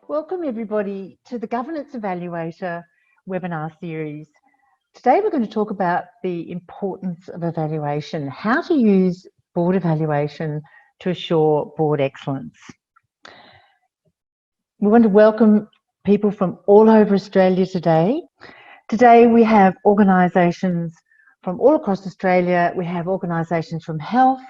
Welcome everybody to the Governance Evaluator webinar series. Today we're going to talk about the importance of evaluation, how to use board evaluation to assure board excellence. We want to welcome people from all over Australia today. Today we have organisations from all across Australia. We have organisations from health,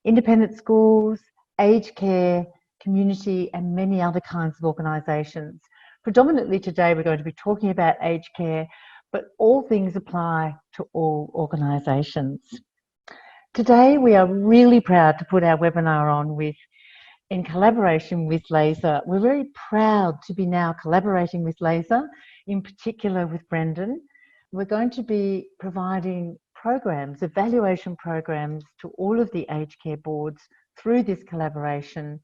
independent schools, aged care, community and many other kinds of organisations. Predominantly today we're going to be talking about aged care, but all things apply to all organisations. Today we are really proud to put our webinar on in collaboration with LASA. We're very proud to be now collaborating with LASA, in particular with Brendan. We're going to be providing programs, evaluation programs to all of the aged care boards through this collaboration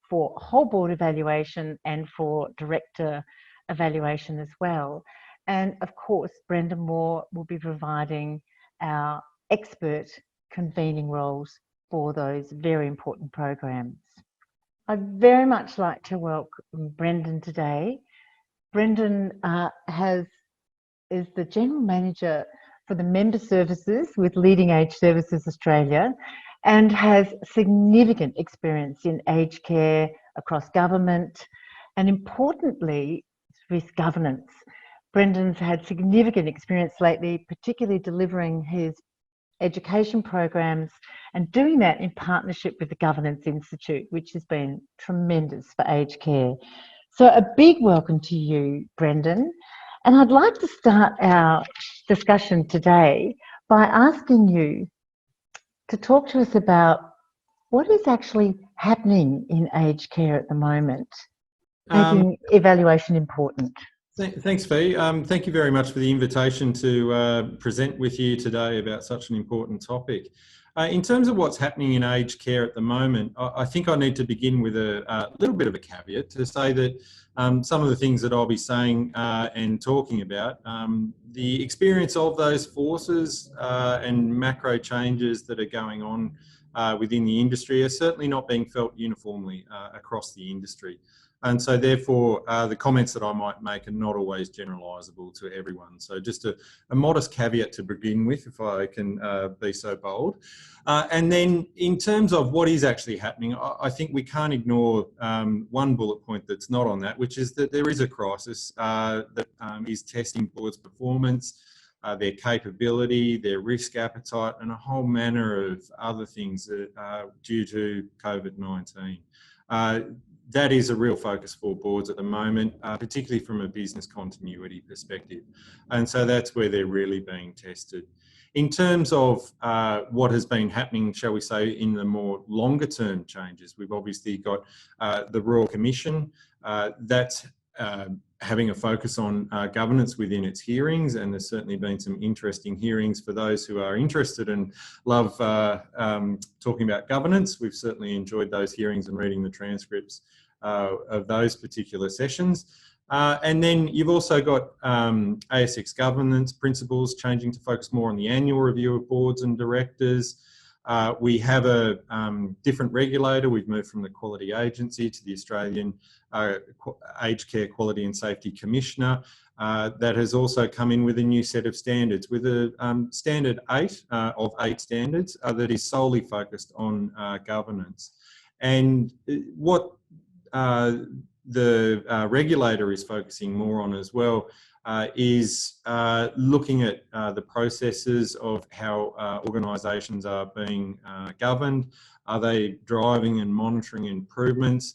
for whole board evaluation and for director evaluation as well. And of course, Brendan Moore will be providing our expert convening roles for those very important programs. I'd very much like to welcome Brendan today. Brendan is the General Manager for the Member Services with Leading Age Services Australia and has significant experience in aged care across government and importantly with governance. Brendan's had significant experience lately, particularly delivering his education programs and doing that in partnership with the Governance Institute, which has been tremendous for aged care. So a big welcome to you, Brendan. And I'd like to start our discussion today by asking you to talk to us about what is actually happening in aged care at the moment, making evaluation important. Thanks, Fee. Thank you very much for the invitation to present with you today about such an important topic. In terms of what's happening in aged care at the moment, I think I need to begin with a little bit of a caveat to say that some of the things that I'll be saying and talking about, the experience of those forces and macro changes that are going on within the industry are certainly not being felt uniformly across the industry. And so therefore, the comments that I might make are not always generalisable to everyone. So just a modest caveat to begin with, if I can be so bold. And then in terms of what is actually happening, I think we can't ignore one bullet point that's not on that, which is that there is a crisis that is testing boards' performance, their capability, their risk appetite, and a whole manner of other things that due to COVID-19. That is a real focus for boards at the moment, particularly from a business continuity perspective. And so that's where they're really being tested. In terms of what has been happening, shall we say, in the more longer term changes, we've obviously got the Royal Commission that's having a focus on governance within its hearings, and there's certainly been some interesting hearings for those who are interested and love talking about governance. We've certainly enjoyed those hearings and reading the transcripts of those particular sessions. And then you've also got ASX governance principles changing to focus more on the annual review of boards and directors. We have a different regulator. We've moved from the Quality Agency to the Australian Aged Care Quality and Safety Commissioner. That has also come in with a new set of standards, with a standard 8 of 8 standards that is solely focused on governance. And what the regulator is focusing more on as well is looking at the processes of how organisations are being governed. Are they driving and monitoring improvements?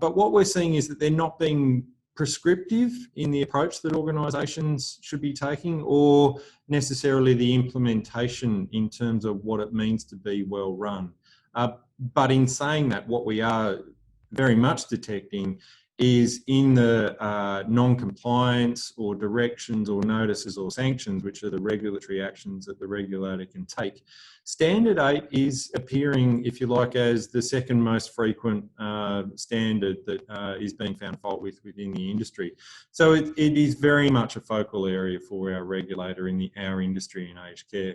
But what we're seeing is that they're not being prescriptive in the approach that organisations should be taking, or necessarily the implementation in terms of what it means to be well run. But in saying that, what we are very much detecting is in the non-compliance or directions or notices or sanctions, which are the regulatory actions that the regulator can take. Standard 8 is appearing, if you like, as the second most frequent standard that is being found fault with within the industry. So it is very much a focal area for our regulator in our industry in aged care.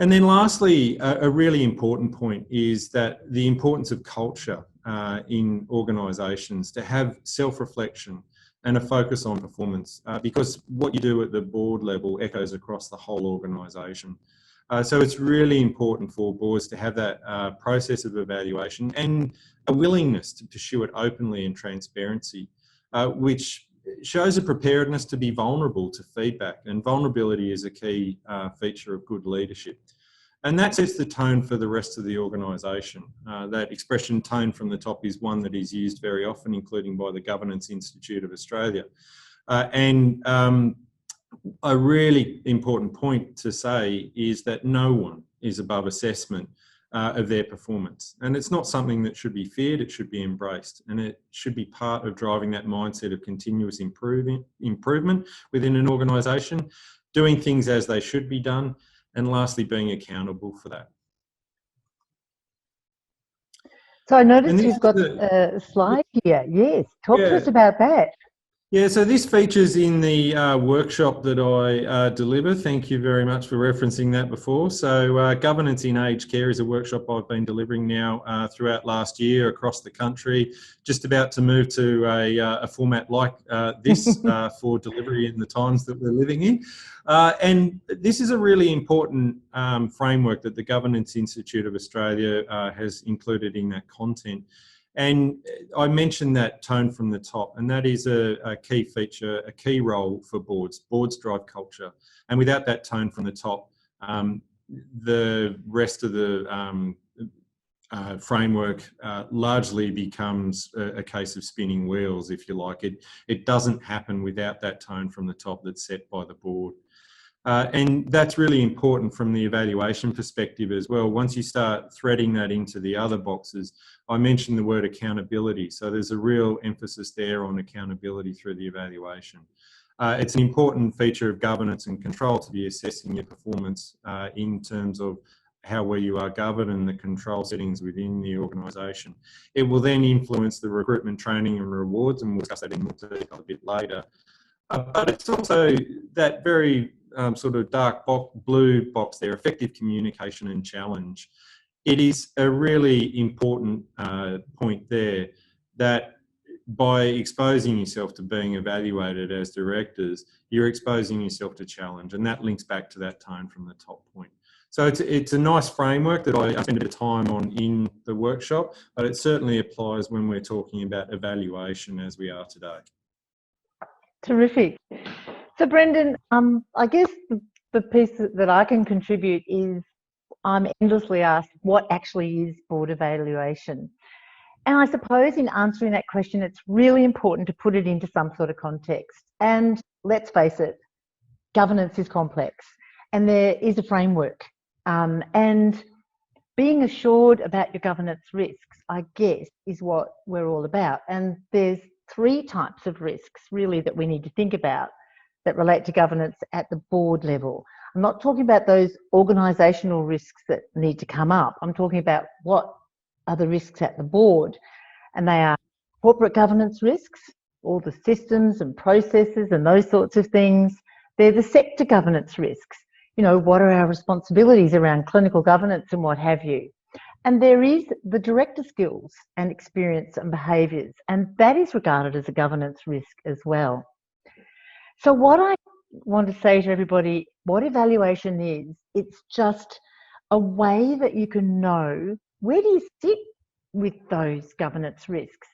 And then lastly, a really important point is that the importance of culture in organisations to have self-reflection and a focus on performance, because what you do at the board level echoes across the whole organisation. So it's really important for boards to have that process of evaluation and a willingness to pursue it openly and transparency, which shows a preparedness to be vulnerable to feedback. And vulnerability is a key feature of good leadership. And that sets the tone for the rest of the organisation. That expression, tone from the top, is one that is used very often, including by the Governance Institute of Australia. A really important point to say is that no one is above assessment of their performance. And it's not something that should be feared, it should be embraced. And it should be part of driving that mindset of continuous improvement within an organisation, doing things as they should be done, and lastly, being accountable for that. So I noticed you've got a slide here. Yes, talk to us about that. Yeah, so this features in the workshop that I deliver. Thank you very much for referencing that before. So Governance in Aged Care is a workshop I've been delivering now throughout last year across the country, just about to move to a format like this for delivery in the times that we're living in. And this is a really important framework that the Governance Institute of Australia has included in that content. And I mentioned that tone from the top, and that is a key feature, a key role for boards. Boards drive culture. And without that tone from the top, the rest of the framework largely becomes a case of spinning wheels, if you like. It doesn't happen without that tone from the top that's set by the board. And that's really important from the evaluation perspective as well. Once you start threading that into the other boxes, I mentioned the word accountability. So there's a real emphasis there on accountability through the evaluation. It's an important feature of governance and control to be assessing your performance in terms of how well you are governed and the control settings within the organisation. It will then influence the recruitment, training and rewards, and we'll discuss that in more detail a bit later. But it's also that very sort of dark blue box there, effective communication and challenge. It is a really important point there that by exposing yourself to being evaluated as directors, you're exposing yourself to challenge, and that links back to that tone from the top point. So it's a nice framework that I spend a bit of time on in the workshop, but it certainly applies when we're talking about evaluation as we are today. Terrific. So Brendan, I guess the piece that I can contribute is I'm endlessly asked what actually is board evaluation. And I suppose in answering that question, it's really important to put it into some sort of context. And let's face it, governance is complex and there is a framework. And being assured about your governance risks, I guess, is what we're all about. And there's 3 types of risks really that we need to think about that relate to governance at the board level. I'm not talking about those organisational risks that need to come up. I'm talking about what are the risks at the board. And they are corporate governance risks, all the systems and processes and those sorts of things. They're the sector governance risks. You know, what are our responsibilities around clinical governance and what have you. And there is the director skills and experience and behaviours, and that is regarded as a governance risk as well. So what I want to say to everybody, what evaluation is, it's just a way that you can know where do you sit with those governance risks.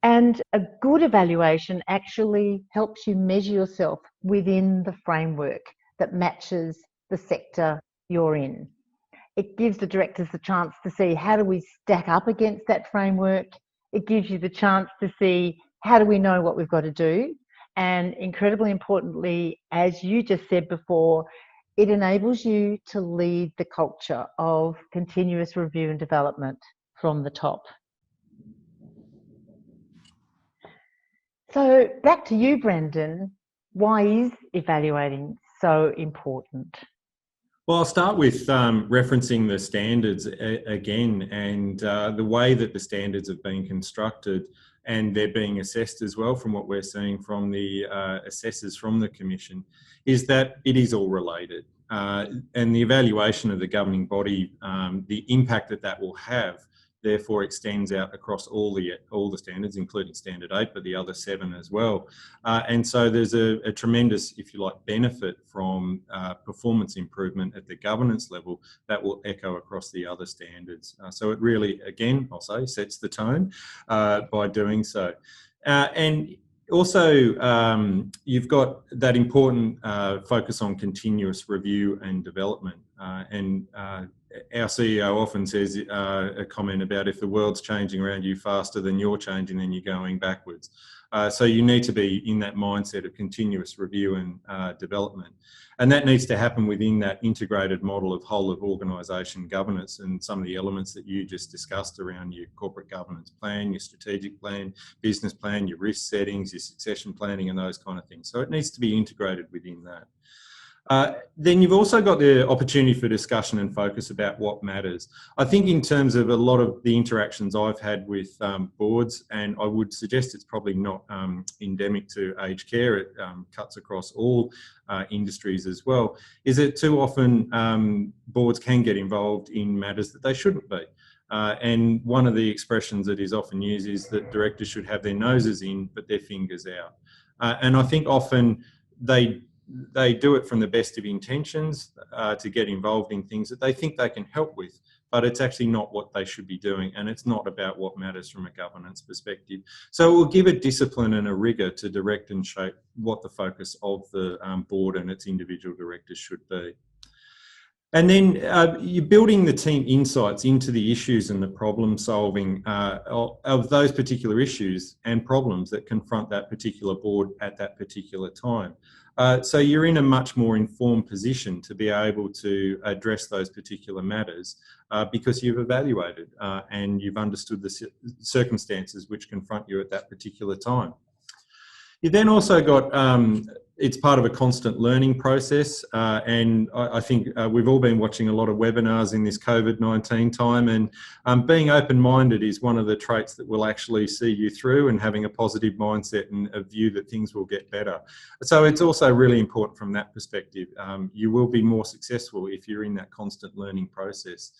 And a good evaluation actually helps you measure yourself within the framework that matches the sector you're in. It gives the directors the chance to see how do we stack up against that framework. It gives you the chance to see how do we know what we've got to do. And incredibly importantly, as you just said before, it enables you to lead the culture of continuous review and development from the top. So back to you, Brendan. Why is evaluating so important? Well, I'll start with referencing the standards again, and the way that the standards have been constructed and they're being assessed as well from what we're seeing from the assessors from the Commission is that it is all related. and the evaluation of the governing body, the impact that that will have, therefore extends out across all the standards, including Standard 8, but the other 7 as well. And so there's a tremendous, if you like, benefit from performance improvement at the governance level that will echo across the other standards. So it really, again, I'll say, sets the tone by doing so. And also, you've got that important focus on continuous review and development. Our CEO often says a comment about, if the world's changing around you faster than you're changing, then you're going backwards. So you need to be in that mindset of continuous review and development. And that needs to happen within that integrated model of whole of organisation governance and some of the elements that you just discussed around your corporate governance plan, your strategic plan, business plan, your risk settings, your succession planning and those kind of things. So it needs to be integrated within that. Then you've also got the opportunity for discussion and focus about what matters. I think in terms of a lot of the interactions I've had with boards, and I would suggest it's probably not endemic to aged care, it cuts across all industries as well, is that too often boards can get involved in matters that they shouldn't be. And one of the expressions that is often used is that directors should have their noses in but their fingers out. And I think often they do it from the best of intentions to get involved in things that they think they can help with, but it's actually not what they should be doing, and it's not about what matters from a governance perspective. So it will give a discipline and a rigour to direct and shape what the focus of the board and its individual directors should be. And then you're building the team insights into the issues and the problem solving of those particular issues and problems that confront that particular board at that particular time. So you're in a much more informed position to be able to address those particular matters because you've evaluated and you've understood the circumstances which confront you at that particular time. You then also got, it's part of a constant learning process, and I think we've all been watching a lot of webinars in this COVID-19 time, and being open-minded is one of the traits that will actually see you through, and having a positive mindset and a view that things will get better. So it's also really important from that perspective. You will be more successful if you're in that constant learning process.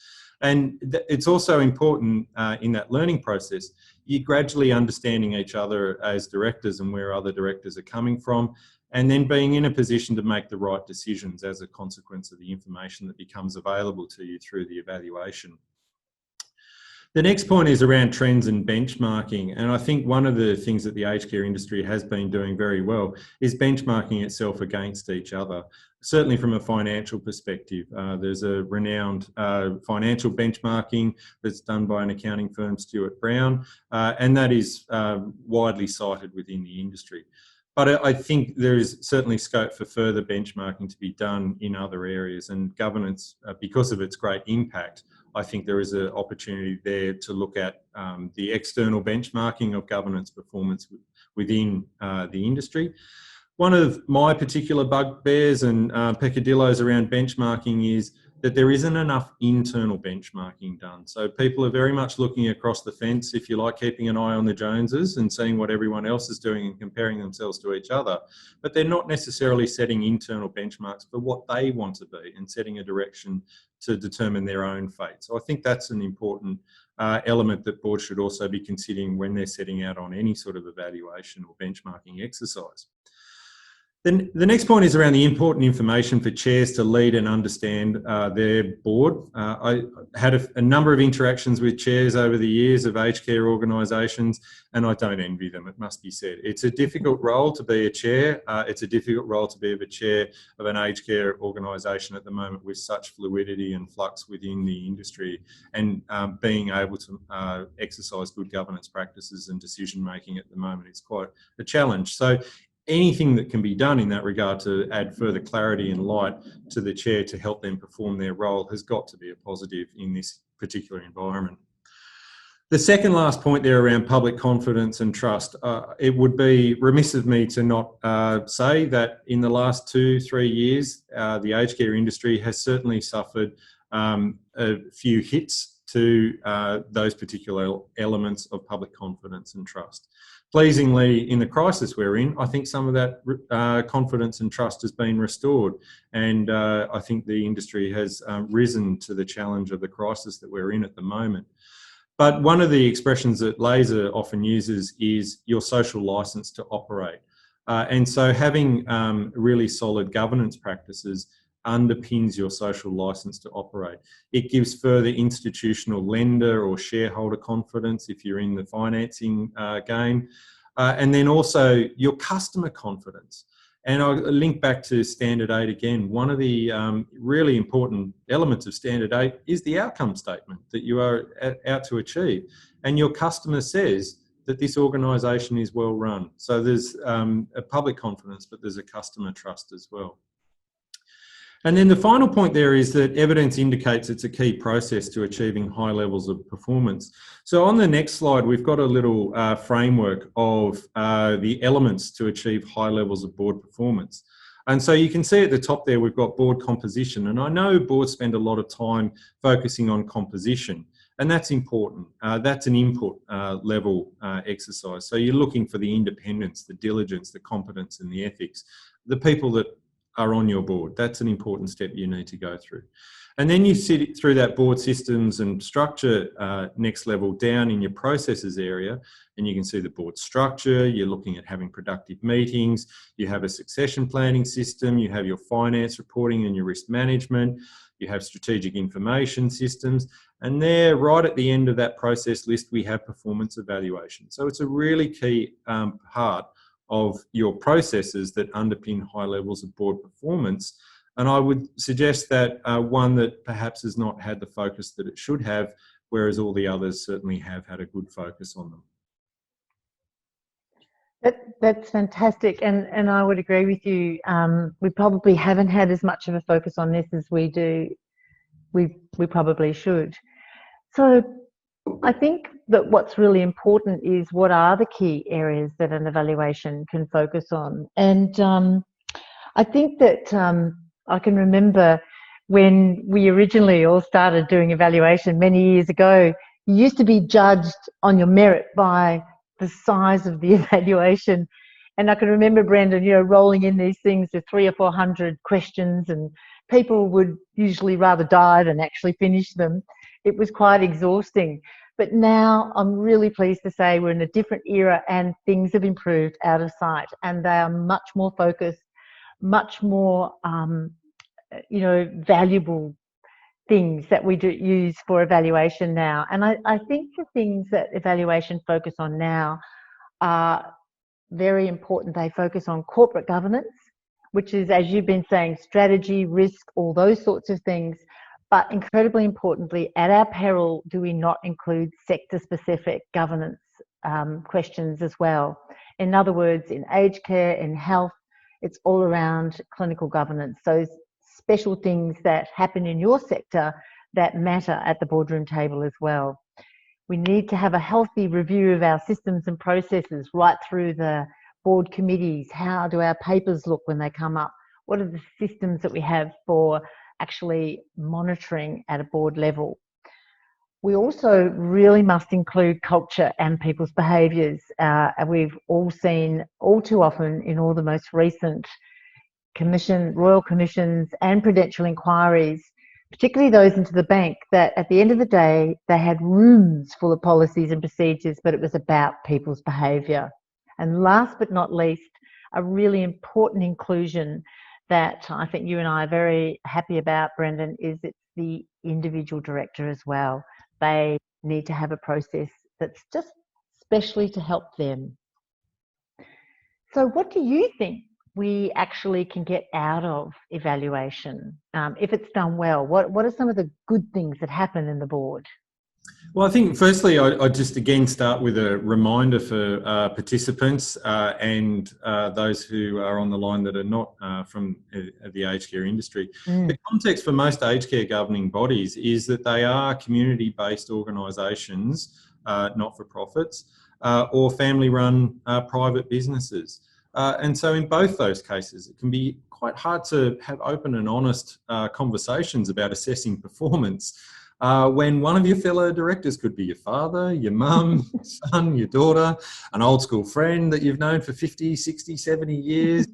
And it's also important in that learning process, you're gradually understanding each other as directors and where other directors are coming from, and then being in a position to make the right decisions as a consequence of the information that becomes available to you through the evaluation. The next point is around trends and benchmarking, and I think one of the things that the aged care industry has been doing very well is benchmarking itself against each other. Certainly from a financial perspective, there's a renowned financial benchmarking that's done by an accounting firm, Stewart Brown, and that is widely cited within the industry. But I think there is certainly scope for further benchmarking to be done in other areas, and governance, because of its great impact, I think there is an opportunity there to look at the external benchmarking of governance performance within the industry. One of my particular bugbears and peccadillos around benchmarking is that there isn't enough internal benchmarking done. So people are very much looking across the fence, if you like, keeping an eye on the Joneses and seeing what everyone else is doing and comparing themselves to each other. But they're not necessarily setting internal benchmarks for what they want to be and setting a direction to determine their own fate. So I think that's an important element that boards should also be considering when they're setting out on any sort of evaluation or benchmarking exercise. Then the next point is around the important information for chairs to lead and understand their board. I had a number of interactions with chairs over the years of aged care organisations, and I don't envy them, it must be said. It's a difficult role to be a chair. It's a difficult role to be a chair of an aged care organisation at the moment with such fluidity and flux within the industry, and being able to exercise good governance practices and decision making at the moment is quite a challenge. So anything that can be done in that regard to add further clarity and light to the chair to help them perform their role has got to be a positive in this particular environment. The second last point there around public confidence and trust, it would be remiss of me to not say that in the last 2-3 years, the aged care industry has certainly suffered a few hits to those particular elements of public confidence and trust. Pleasingly, in the crisis we're in, I think some of that confidence and trust has been restored, and I think the industry has risen to the challenge of the crisis that we're in at the moment. But one of the expressions that LASA often uses is your social license to operate. And so having really solid governance practices underpins your social license to operate. It gives further institutional lender or shareholder confidence if you're in the financing game. And then also your customer confidence. And I'll link back to Standard 8 again. One of the really important elements of Standard 8 is the outcome statement that you are out to achieve. And your customer says that this organisation is well run. So there's a public confidence, but there's a customer trust as well. And then the final point there is that evidence indicates it's a key process to achieving high levels of performance. So on the next slide, we've got a little framework of the elements to achieve high levels of board performance. And so you can see at the top there, we've got board composition. And I know boards spend a lot of time focusing on composition, and that's important. That's an input level exercise. So you're looking for the independence, the diligence, the competence and the ethics, the people that are on your board. That's an important step you need to go through. And then you sit through that board systems and structure next level down in your processes area, and you can see the board structure. You're looking at having productive meetings. You have a succession planning system. You have your finance reporting and your risk management. You have strategic information systems. And there, right at the end of that process list, we have performance evaluation. So it's a really key part of your processes that underpin high levels of board performance. And I would suggest that one that perhaps has not had the focus that it should have, whereas all the others certainly have had a good focus on them. That's fantastic, and I would agree with you. We probably haven't had as much of a focus on this as we do. We probably should. So I think that what's really important is what are the key areas that an evaluation can focus on. And I think that I can remember when we originally all started doing evaluation many years ago, you used to be judged on your merit by the size of the evaluation. And I can remember, Brendan, you know, rolling in these things with 300 or 400 questions, and people would usually rather die than actually finish them. It was quite exhausting. But now I'm really pleased to say we're in a different era and things have improved out of sight, and they are much more focused, much more, you know, valuable things that we do use for evaluation now. And I think the things that evaluation focus on now are very important. They focus on corporate governance, which is, as you've been saying, strategy, risk, all those sorts of things. But incredibly importantly, at our peril, do we not include sector-specific governance questions as well? In other words, in aged care, in health, it's all around clinical governance. Those special things that happen in your sector that matter at the boardroom table as well. We need to have a healthy review of our systems and processes right through the board committees. How do our papers look when they come up? What are the systems that we have for actually monitoring at a board level? We also really must include culture and people's behaviours. We've all seen all too often in all the most recent royal commissions and prudential inquiries, particularly those into the bank, that at the end of the day, they had rooms full of policies and procedures, but it was about people's behaviour. And last but not least, a really important inclusion that I think you and I are very happy about, Brendan, is it's the individual director as well. They need to have a process that's just specially to help them. So what do you think we actually can get out of evaluation if it's done well? What are some of the good things that happen in the board? Well, I think firstly, I just again start with a reminder for participants and those who are on the line that are not from the aged care industry. The context for most aged care governing bodies is that they are community-based organisations, not-for-profits, or family-run private businesses. And so in both those cases, it can be quite hard to have open and honest conversations about assessing performance when one of your fellow directors could be your father, your mum, your son, your daughter, an old school friend that you've known for 50, 60, 70 years.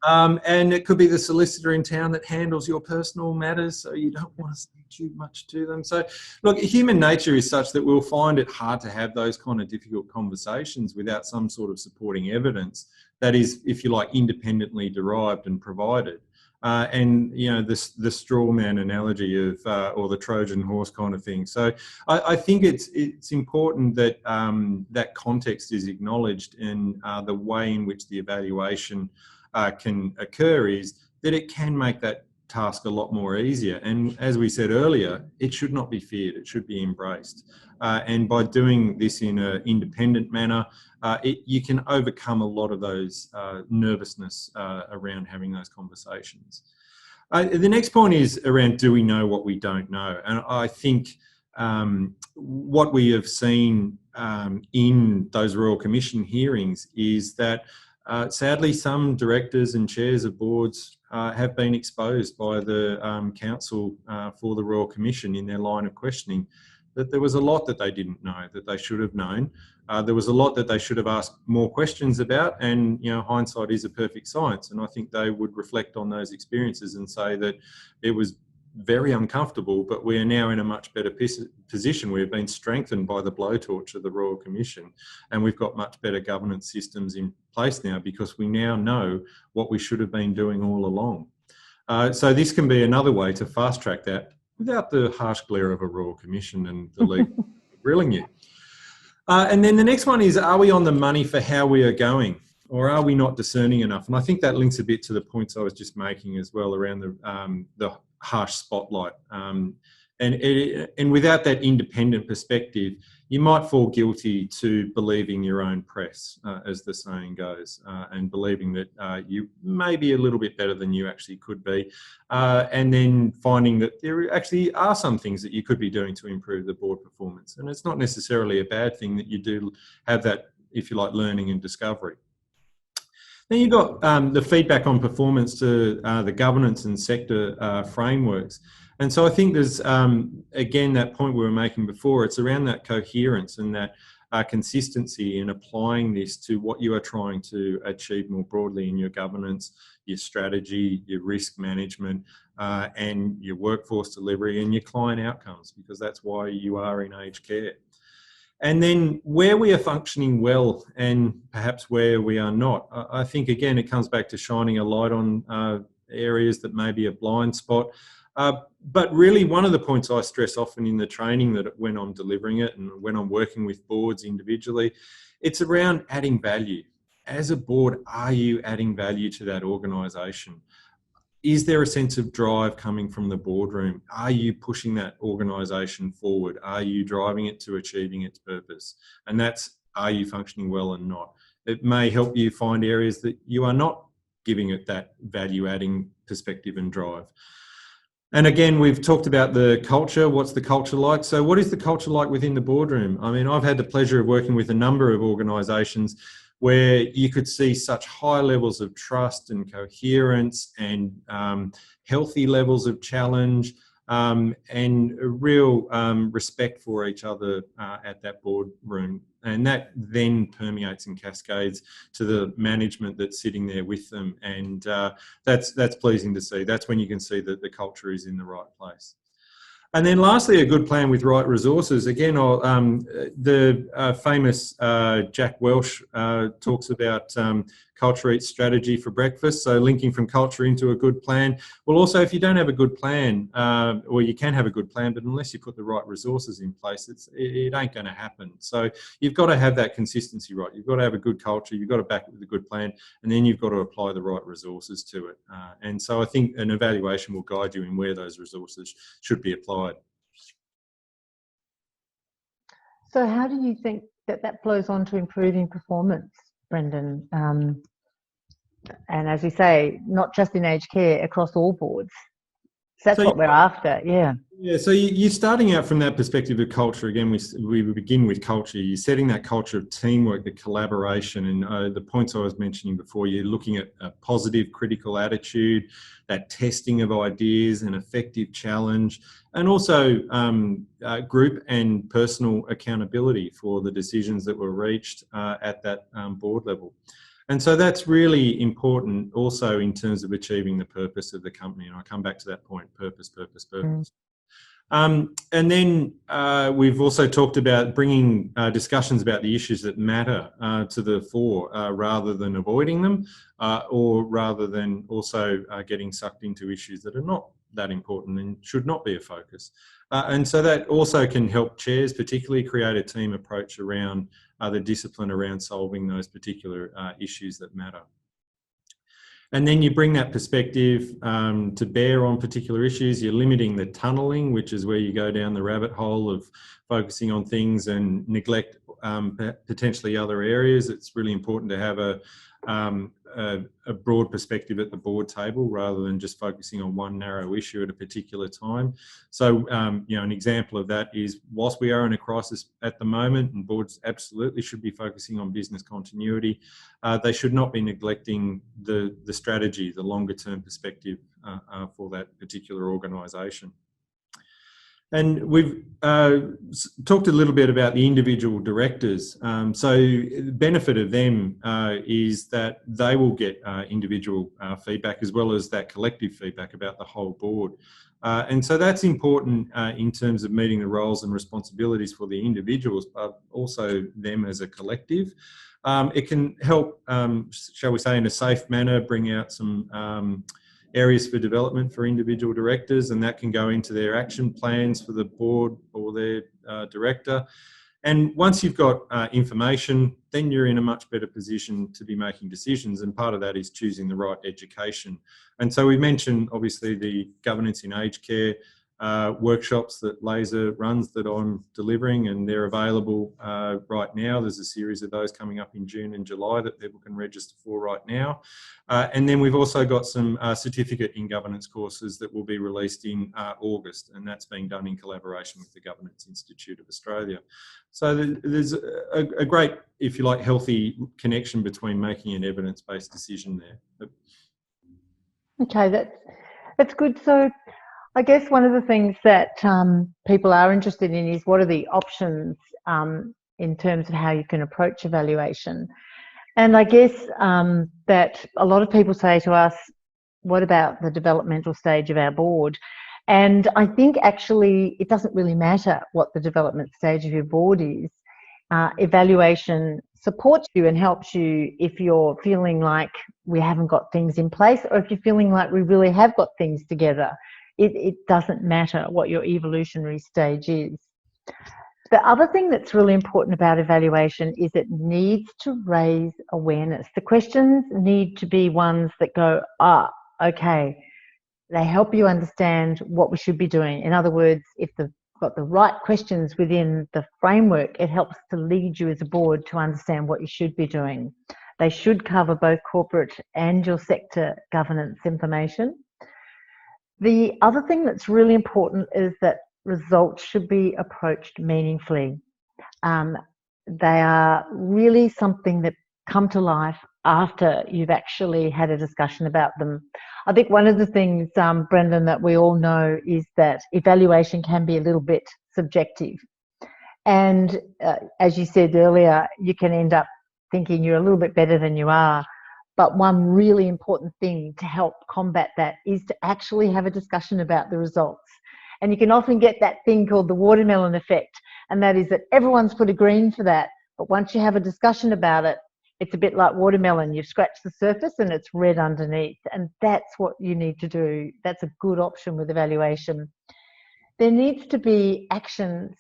And it could be the solicitor in town that handles your personal matters, so you don't want to say too much to them. So, look, human nature is such that we'll find it hard to have those kind of difficult conversations without some sort of supporting evidence that is, if you like, independently derived and provided. And, you know, the straw man analogy of, or the Trojan horse kind of thing. So I think it's important that that context is acknowledged, and the way in which the evaluation can occur is that it can make that task a lot more easier. And as we said earlier, it should not be feared, it should be embraced. And by doing this in an independent manner, you can overcome a lot of those nervousness around having those conversations. The next point is around, do we know what we don't know? And I think what we have seen in those Royal Commission hearings is that sadly, some directors and chairs of boards have been exposed by the counsel for the Royal Commission in their line of questioning that there was a lot that they didn't know, that they should have known. There was a lot that they should have asked more questions about, and, you know, hindsight is a perfect science. And I think they would reflect on those experiences and say that it was very uncomfortable, but we are now in a much better position. We've been strengthened by the blowtorch of the Royal Commission, and we've got much better governance systems in place now because we now know what we should have been doing all along. So this can be another way to fast track that without the harsh glare of a Royal Commission and the league grilling you. And then the next one is, are we on the money for how we are going, or are we not discerning enough? And I think that links a bit to the points I was just making as well around the harsh spotlight. And without that independent perspective, you might fall guilty to believing your own press, as the saying goes, and believing that you may be a little bit better than you actually could be, and then finding that there actually are some things that you could be doing to improve the board performance. And it's not necessarily a bad thing that you do have that, if you like, learning and discovery. Then you've got the feedback on performance to the governance and sector frameworks. And so I think there's, again, that point we were making before, it's around that coherence and that consistency in applying this to what you are trying to achieve more broadly in your governance, your strategy, your risk management, and your workforce delivery and your client outcomes, because that's why you are in aged care. And then where we are functioning well and perhaps where we are not, I think, again, it comes back to shining a light on areas that may be a blind spot. But really, one of the points I stress often in the training, that when I'm delivering it and when I'm working with boards individually, it's around adding value. As a board, are you adding value to that organisation? Is there a sense of drive coming from the boardroom? Are you pushing that organisation forward? Are you driving it to achieving its purpose? And that's, are you functioning well and not? It may help you find areas that you are not giving it that value-adding perspective and drive. And again, we've talked about the culture. What's the culture like? So what is the culture like within the boardroom? I mean, I've had the pleasure of working with a number of organisations where you could see such high levels of trust and coherence and healthy levels of challenge and a real respect for each other at that boardroom. And that then permeates and cascades to the management that's sitting there with them. And that's pleasing to see. That's when you can see that the culture is in the right place. And then lastly, a good plan with right resources. Again, the famous Jack Welch talks about culture eats strategy for breakfast. So linking from culture into a good plan. Well, also, if you don't have a good plan, or you can have a good plan, but unless you put the right resources in place, it ain't going to happen. So you've got to have that consistency right. You've got to have a good culture. You've got to back it with a good plan, and then you've got to apply the right resources to it. And so I think an evaluation will guide you in where those resources should be applied. So how do you think that flows on to improving performance, Brendan? And as we say, not just in aged care, across all boards. that's So what we're after, yeah. yeah, so you're starting out from that perspective of culture. Again, we begin with culture. You're setting that culture of teamwork, the collaboration, and the points I was mentioning before. You're looking at a positive critical attitude, that testing of ideas, an effective challenge, and also group and personal accountability for the decisions that were reached at that board level. And so that's really important also in terms of achieving the purpose of the company. And I'll come back to that point, purpose, purpose, purpose. And then we've also talked about bringing discussions about the issues that matter to the fore rather than avoiding them or rather than also getting sucked into issues that are not that important and should not be a focus. And so that also can help chairs particularly create a team approach around the discipline around solving those particular issues that matter. And then you bring that perspective to bear on particular issues. You're limiting the tunnelling, which is where you go down the rabbit hole of focusing on things and neglect potentially other areas. It's really important to have a broad perspective at the board table rather than just focusing on one narrow issue at a particular time. So, you know, an example of that is whilst we are in a crisis at the moment and boards absolutely should be focusing on business continuity, they should not be neglecting the strategy, the longer term perspective for that particular organisation. And we've talked a little bit about the individual directors. So the benefit of them is that they will get individual feedback as well as that collective feedback about the whole board. And so that's important in terms of meeting the roles and responsibilities for the individuals, but also them as a collective. It can help, shall we say, in a safe manner, bring out some areas for development for individual directors, and that can go into their action plans for the board or their director. And once you've got information, then you're in a much better position to be making decisions, and part of that is choosing the right education. And so we mentioned obviously the governance in aged care workshops that LASA runs that I'm delivering, and they're available right now. There's a series of those coming up in June and July that people can register for right now. And then we've also got some certificate in governance courses that will be released in August, and that's being done in collaboration with the Governance Institute of Australia. So there's a great, if you like, healthy connection between making an evidence-based decision there. Okay, that's good. So I guess one of the things that people are interested in is what are the options in terms of how you can approach evaluation. And I guess that a lot of people say to us, what about the developmental stage of our board? And I think actually it doesn't really matter what the development stage of your board is. Evaluation supports you and helps you if you're feeling like we haven't got things in place, or if you're feeling like we really have got things together. It doesn't matter what your evolutionary stage is. The other thing that's really important about evaluation is it needs to raise awareness. The questions need to be ones that go, okay, they help you understand what we should be doing. In other words, if they've got the right questions within the framework, it helps to lead you as a board to understand what you should be doing. They should cover both corporate and your sector governance information. The other thing that's really important is that results should be approached meaningfully. They are really something that come to life after you've actually had a discussion about them. I think one of the things, Brendan, that we all know is that evaluation can be a little bit subjective. And as you said earlier, you can end up thinking you're a little bit better than you are. But one really important thing to help combat that is to actually have a discussion about the results. And you can often get that thing called the watermelon effect, and that is that everyone's put a green for that. But once you have a discussion about it, it's a bit like watermelon. You've scratched the surface and it's red underneath. And that's what you need to do. That's a good option with evaluation. There needs to be actions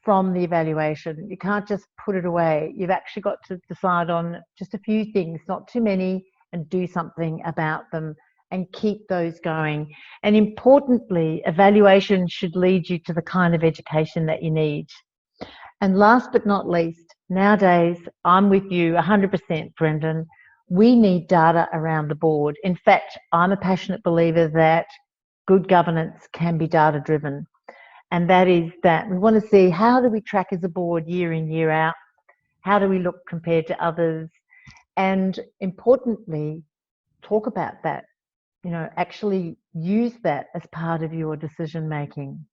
from the evaluation. You can't just put it away. You've actually got to decide on just a few things, not too many, and do something about them and keep those going. And importantly, evaluation should lead you to the kind of education that you need. And last but not least, nowadays, I'm with you 100%, Brendan. We need data around the board. In fact, I'm a passionate believer that good governance can be data driven. And that is that we want to see, how do we track as a board year in, year out? How do we look compared to others? And importantly, talk about that, actually use that as part of your decision making.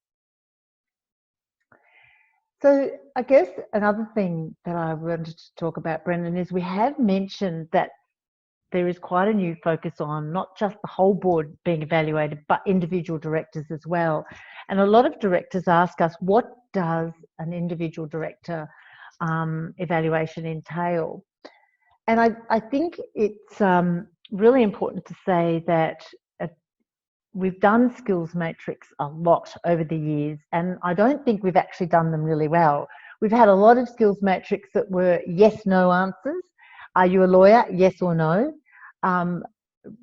So I guess another thing that I wanted to talk about, Brendan, is we have mentioned that there is quite a new focus on not just the whole board being evaluated, but individual directors as well. And a lot of directors ask us, what does an individual director evaluation entail? And I think it's really important to say that we've done skills matrix a lot over the years, and I don't think we've actually done them really well. We've had a lot of skills matrix that were yes/no answers. Are you a lawyer? Yes or no.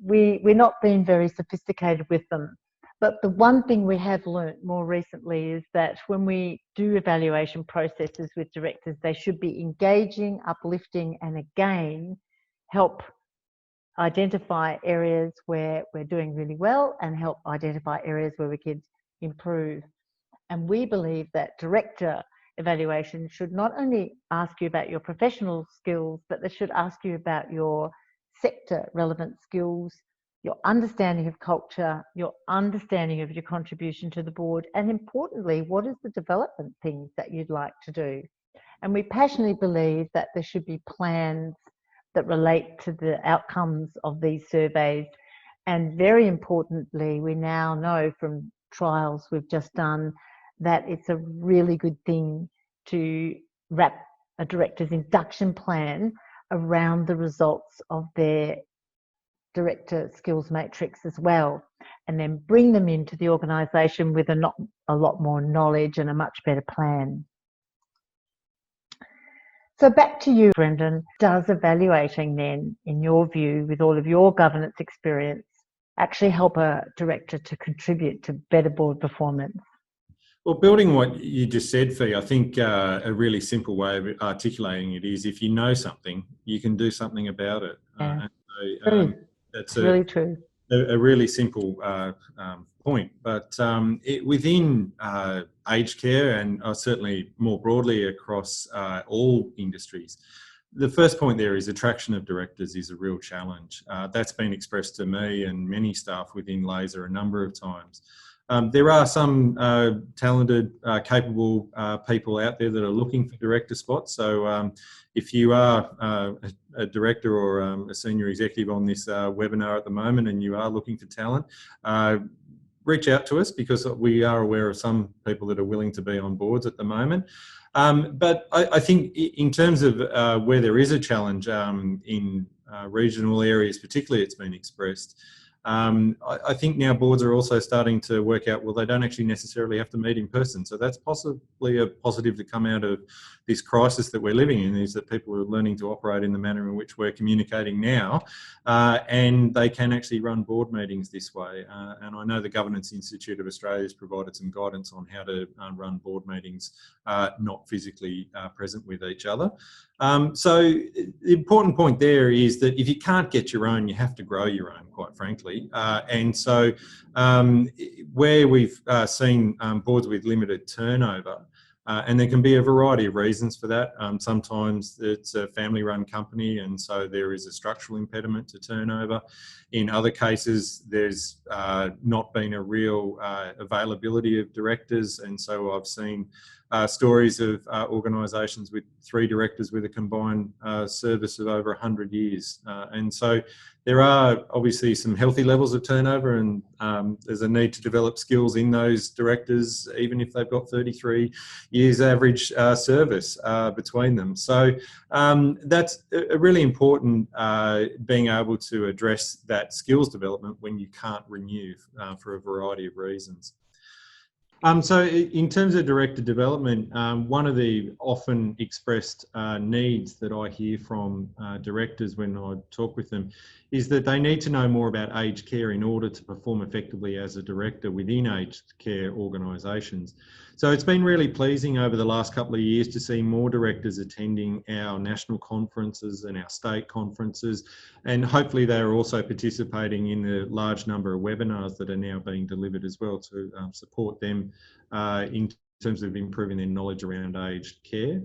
We're not being very sophisticated with them. But the one thing we have learnt more recently is that when we do evaluation processes with directors, they should be engaging, uplifting, and again, help identify areas where we're doing really well and help identify areas where we could improve. And we believe that director evaluation should not only ask you about your professional skills, but they should ask you about your sector relevant skills, your understanding of culture, your understanding of your contribution to the board, and importantly, what is the development things that you'd like to do? And we passionately believe that there should be plans that relate to the outcomes of these surveys. And very importantly, we now know from trials we've just done that it's a really good thing to wrap a director's induction plan around the results of their director skills matrix as well, and then bring them into the organisation with a lot more knowledge and a much better plan. So back to you, Brendan. Does evaluating then, in your view, with all of your governance experience, actually help a director to contribute to better board performance? Well, building what you just said, Fee, I think a really simple way of articulating it is, if you know something, you can do something about it. Yeah. That's really true. A really simple point, but within aged care and certainly more broadly across all industries, the first point there is attraction of directors is a real challenge. That's been expressed to me and many staff within LASA a number of times. There are some talented, capable people out there that are looking for director spots. So if you are a director or a senior executive on this webinar at the moment and you are looking for talent, reach out to us, because we are aware of some people that are willing to be on boards at the moment. But I think in terms of where there is a challenge in regional areas, particularly, it's been expressed. I think now boards are also starting to work out, well, they don't actually necessarily have to meet in person. So that's possibly a positive to come out of this crisis that we're living in, is that people are learning to operate in the manner in which we're communicating now, and they can actually run board meetings this way. And I know the Governance Institute of Australia has provided some guidance on how to run board meetings not physically present with each other. So the important point there is that if you can't get your own, you have to grow your own, quite frankly. And so where we've seen boards with limited turnover, and there can be a variety of reasons for that. Sometimes it's a family-run company, and so there is a structural impediment to turnover. In other cases, there's not been a real availability of directors, and so I've seen stories of organisations with 3 directors with a combined service of over 100 years. And so there are obviously some healthy levels of turnover, and there's a need to develop skills in those directors, even if they've got 33 years average service between them. So that's a really important, being able to address that skills development when you can't renew for a variety of reasons. So in terms of director development, one of the often expressed needs that I hear from directors when I talk with them is that they need to know more about aged care in order to perform effectively as a director within aged care organisations. So it's been really pleasing over the last couple of years to see more directors attending our national conferences and our state conferences, and hopefully they are also participating in the large number of webinars that are now being delivered as well to support them in terms of improving their knowledge around aged care.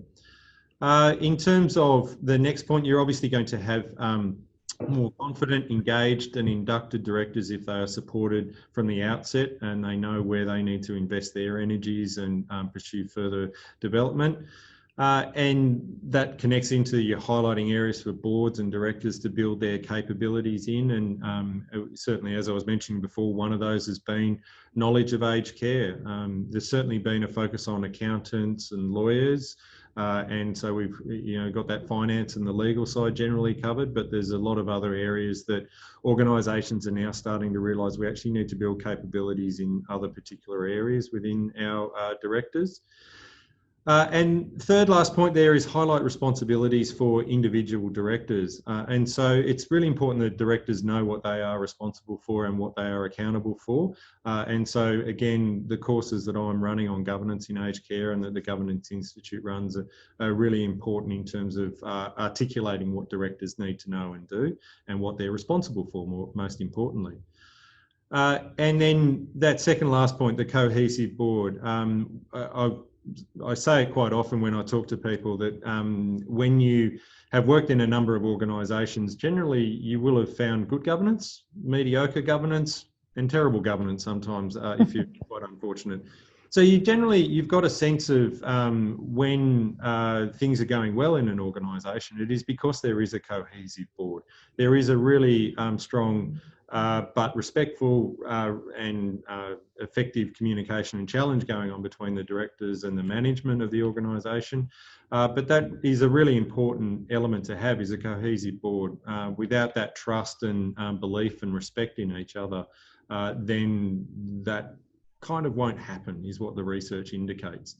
In terms of the next point, you're obviously going to have more confident, engaged and inducted directors if they are supported from the outset and they know where they need to invest their energies and pursue further development. And that connects into your highlighting areas for boards and directors to build their capabilities in. And certainly, as I was mentioning before, one of those has been knowledge of aged care. There's certainly been a focus on accountants and lawyers. And so we've got that finance and the legal side generally covered, but there's a lot of other areas that organisations are now starting to realise we actually need to build capabilities in other particular areas within our directors. And third last point there is highlight responsibilities for individual directors. And so it's really important that directors know what they are responsible for and what they are accountable for. And so again, the courses that I'm running on governance in aged care and that the Governance Institute runs are really important in terms of articulating what directors need to know and do and what they're responsible for, most importantly. And then that second last point, the cohesive board. I say it quite often when I talk to people that when you have worked in a number of organisations, generally you will have found good governance, mediocre governance and terrible governance sometimes if you're quite unfortunate. So you've got a sense of when things are going well in an organisation, it is because there is a cohesive board. There is a really strong but respectful and effective communication and challenge going on between the directors and the management of the organisation. But that is a really important element to have, is a cohesive board. Without that trust and belief and respect in each other, then that kind of won't happen, is what the research indicates.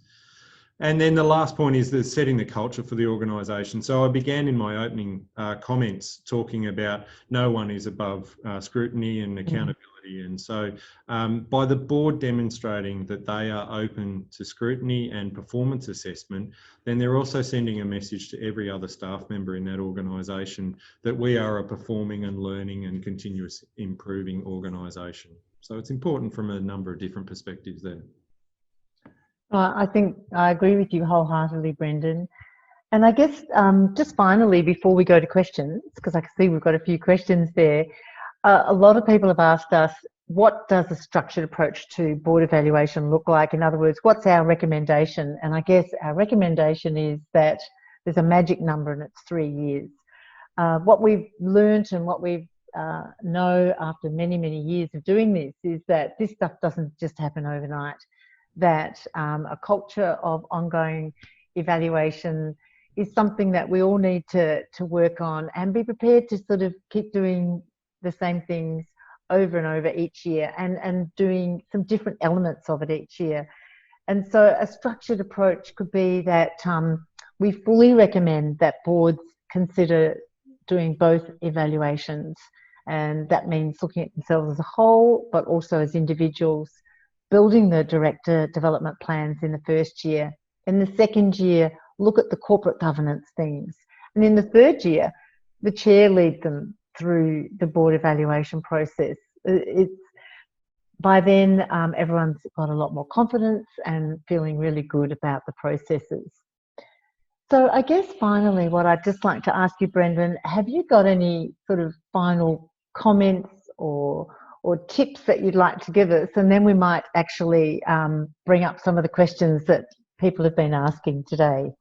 And then the last point is the setting the culture for the organisation. So I began in my opening comments talking about no one is above scrutiny and accountability. And so by the board demonstrating that they are open to scrutiny and performance assessment, then they're also sending a message to every other staff member in that organisation that we are a performing and learning and continuous improving organisation. So it's important from a number of different perspectives there. I think I agree with you wholeheartedly, Brendan. And I guess just finally, before we go to questions, because I can see we've got a few questions there, a lot of people have asked us, what does a structured approach to board evaluation look like? In other words, what's our recommendation? And I guess our recommendation is that there's a magic number and it's 3 years. What we've learned and what we've know after many, many years of doing this is that this stuff doesn't just happen overnight, that a culture of ongoing evaluation is something that we all need to work on and be prepared to sort of keep doing the same things over and over each year and doing some different elements of it each year. And so a structured approach could be that we fully recommend that boards consider doing both evaluations. And that means looking at themselves as a whole, but also as individuals, building the director development plans in the first year. In the second year, look at the corporate governance things. And in the third year, the chair lead them through the board evaluation process. By then, everyone's got a lot more confidence and feeling really good about the processes. So I guess finally, what I'd just like to ask you, Brendan, have you got any sort of final comments or tips that you'd like to give us? And then we might actually bring up some of the questions that people have been asking today.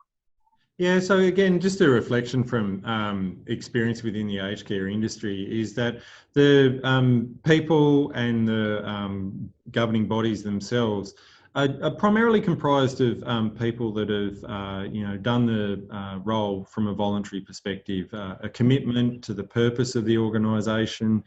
Yeah, so again, just a reflection from experience within the aged care industry is that the people and the governing bodies themselves are primarily comprised of people that have, done the role from a voluntary perspective, a commitment to the purpose of the organisation,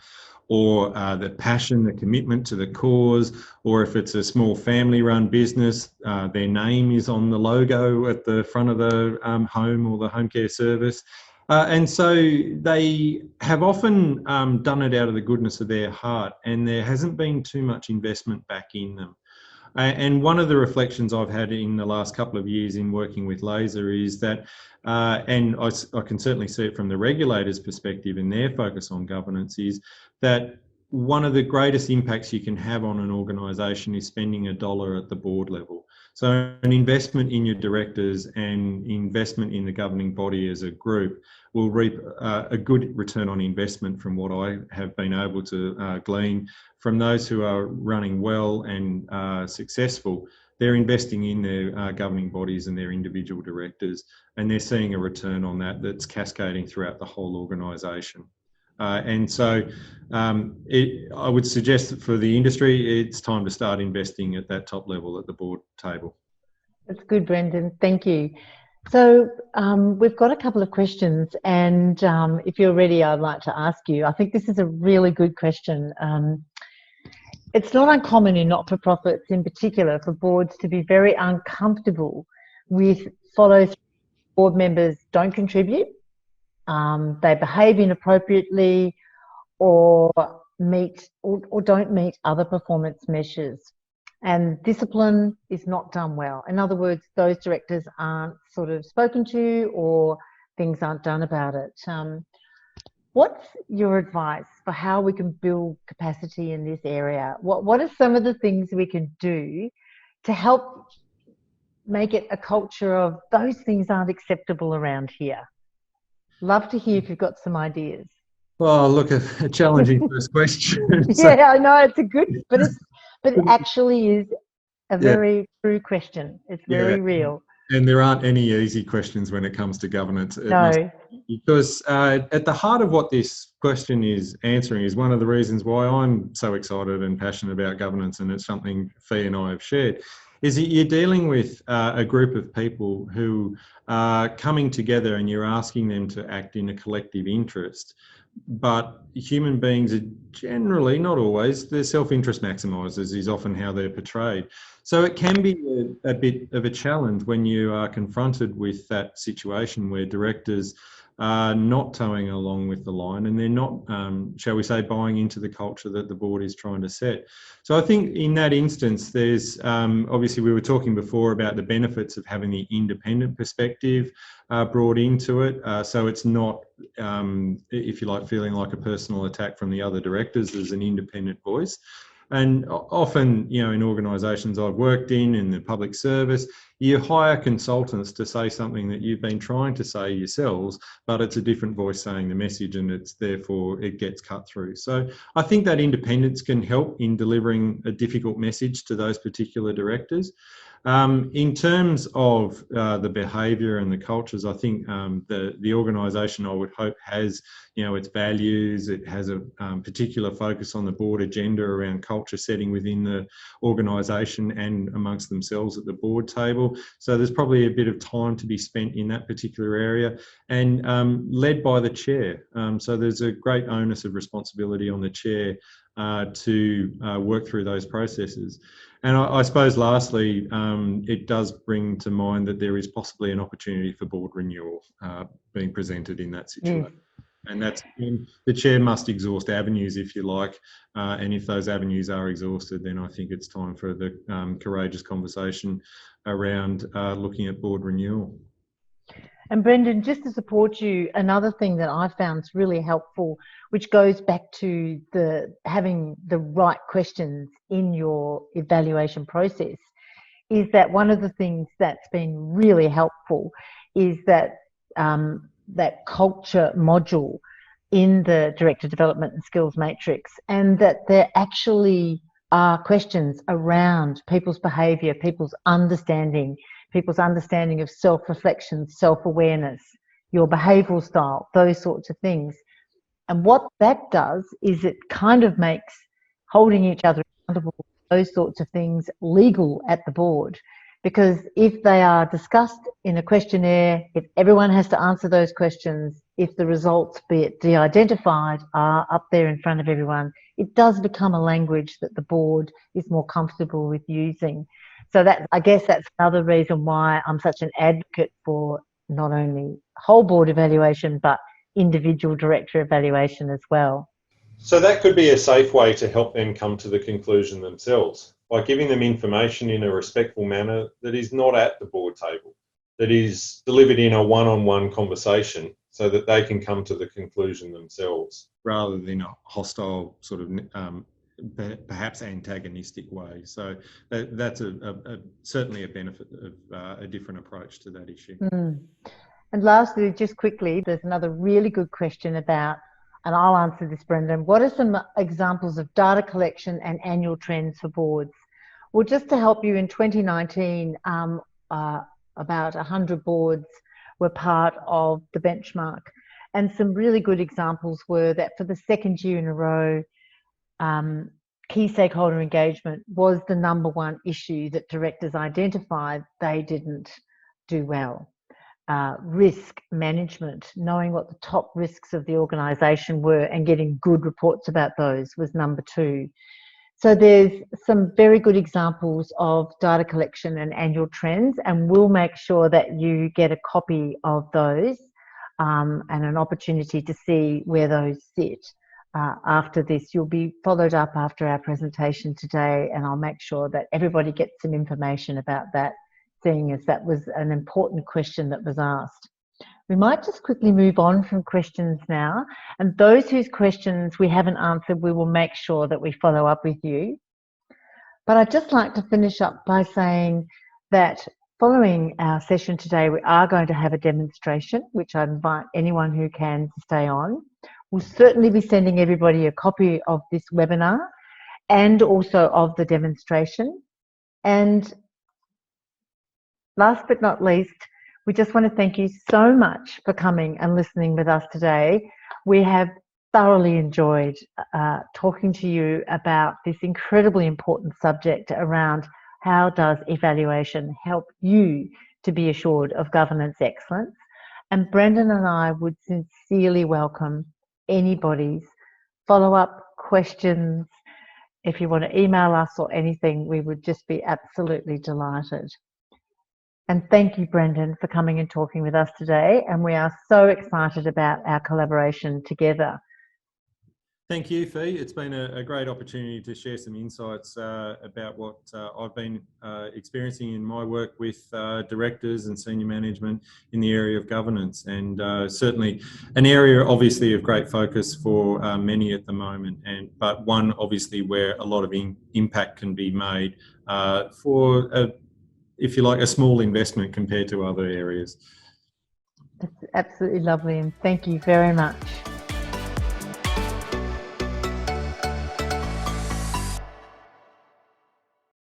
or the passion, the commitment to the cause, or if it's a small family-run business, their name is on the logo at the front of the home or the home care service. And so they have often done it out of the goodness of their heart, and there hasn't been too much investment back in them. And one of the reflections I've had in the last couple of years in working with LASA is that, and I can certainly see it from the regulator's perspective in their focus on governance, is that one of the greatest impacts you can have on an organisation is spending a dollar at the board level. So an investment in your directors and investment in the governing body as a group will reap a good return on investment from what I have been able to glean from those who are running well and successful. They're investing in their governing bodies and their individual directors, and they're seeing a return on that that's cascading throughout the whole organisation. And so I would suggest that for the industry, it's time to start investing at that top level at the board table. That's good, Brendan. Thank you. So we've got a couple of questions, and if you're ready, I'd like to ask you. I think this is a really good question. It's not uncommon in not-for-profits in particular for boards to be very uncomfortable with follow-through. Board members don't contribute, they behave inappropriately, or don't meet other performance measures, and discipline is not done well. In other words, those directors aren't sort of spoken to, or things aren't done about it. What's your advice for how we can build capacity in this area? What are some of the things we can do to help make it a culture of those things aren't acceptable around here? Love to hear if you've got some ideas. Well, look, a challenging first question. Yeah, I know it's a good, but it actually is a very true question. It's very real. And there aren't any easy questions when it comes to governance. No. Because at the heart of what this question is answering is one of the reasons why I'm so excited and passionate about governance, and it's something Fee and I have shared, is that you're dealing with a group of people who are coming together and you're asking them to act in a collective interest. But human beings are generally, not always, they're self-interest maximisers is often how they're portrayed. So it can be a bit of a challenge when you are confronted with that situation where directors are not towing along with the line and they're not, shall we say, buying into the culture that the board is trying to set. So I think in that instance, there's obviously we were talking before about the benefits of having the independent perspective brought into it. So it's not, if you like, feeling like a personal attack from the other directors. There's an independent voice. And often, you know, in organisations I've worked in the public service, you hire consultants to say something that you've been trying to say yourselves, but it's a different voice saying the message, and it's therefore it gets cut through. So I think that independence can help in delivering a difficult message to those particular directors. In terms of the behaviour and the cultures, I think the organisation, I would hope, has, you know, its values. It has a particular focus on the board agenda around culture setting within the organisation and amongst themselves at the board table. So there's probably a bit of time to be spent in that particular area, and led by the chair. So there's a great onus of responsibility on the chair to work through those processes. And I suppose lastly, it does bring to mind that there is possibly an opportunity for board renewal being presented in that situation. And that's, the chair must exhaust avenues, if you like, and if those avenues are exhausted, then I think it's time for the courageous conversation around looking at board renewal. And Brendan, just to support you, another thing that I found is really helpful, which goes back to having the right questions in your evaluation process, is that one of the things that's been really helpful is that that culture module in the Director Development and Skills Matrix, and that there actually are questions around people's behaviour, people's understanding of self-reflection, self-awareness, your behavioural style, those sorts of things. And what that does is it kind of makes holding each other accountable, those sorts of things, legal at the board. Because if they are discussed in a questionnaire, if everyone has to answer those questions, if the results, be it de-identified, are up there in front of everyone, it does become a language that the board is more comfortable with using. So that, I guess that's another reason why I'm such an advocate for not only whole board evaluation, but individual director evaluation as well. So that could be a safe way to help them come to the conclusion themselves. by giving them information in a respectful manner that is not at the board table, that is delivered in a one-on-one conversation so that they can come to the conclusion themselves rather than a hostile sort of perhaps antagonistic way. So that's certainly a benefit of a different approach to that issue. And lastly, just quickly, there's another really good question about, and I'll answer this, Brendan, what are some examples of data collection and annual trends for boards? Well, just to help you, in 2019, about 100 boards were part of the benchmark. And some really good examples were that for the second year in a row, key stakeholder engagement was the #1 issue that directors identified they didn't do well. Risk management, knowing what the top risks of the organisation were and getting good reports about those was #2. So there's some very good examples of data collection and annual trends, and we'll make sure that you get a copy of those and an opportunity to see where those sit. After this, you'll be followed up after our presentation today, and I'll make sure that everybody gets some information about that, seeing as that was an important question that was asked. We might just quickly move on from questions now, and those whose questions we haven't answered, we will make sure that we follow up with you. But I'd just like to finish up by saying that following our session today, we are going to have a demonstration, which I invite anyone who can to stay on. We'll certainly be sending everybody a copy of this webinar and also of the demonstration. And last but not least, we just want to thank you so much for coming and listening with us today. We have thoroughly enjoyed talking to you about this incredibly important subject around how does evaluation help you to be assured of governance excellence. And Brendan and I would sincerely welcome anybody's follow-up questions. If you want to email us or anything, we would just be absolutely delighted. And thank you, Brendan, for coming and talking with us today. And we are so excited about our collaboration together. Thank you, Fee. It's been a great opportunity to share some insights about what I've been experiencing in my work with directors and senior management in the area of governance, and certainly an area obviously of great focus for many at the moment, but one obviously where a lot of impact can be made for, if you like, a small investment compared to other areas. That's absolutely lovely, and thank you very much.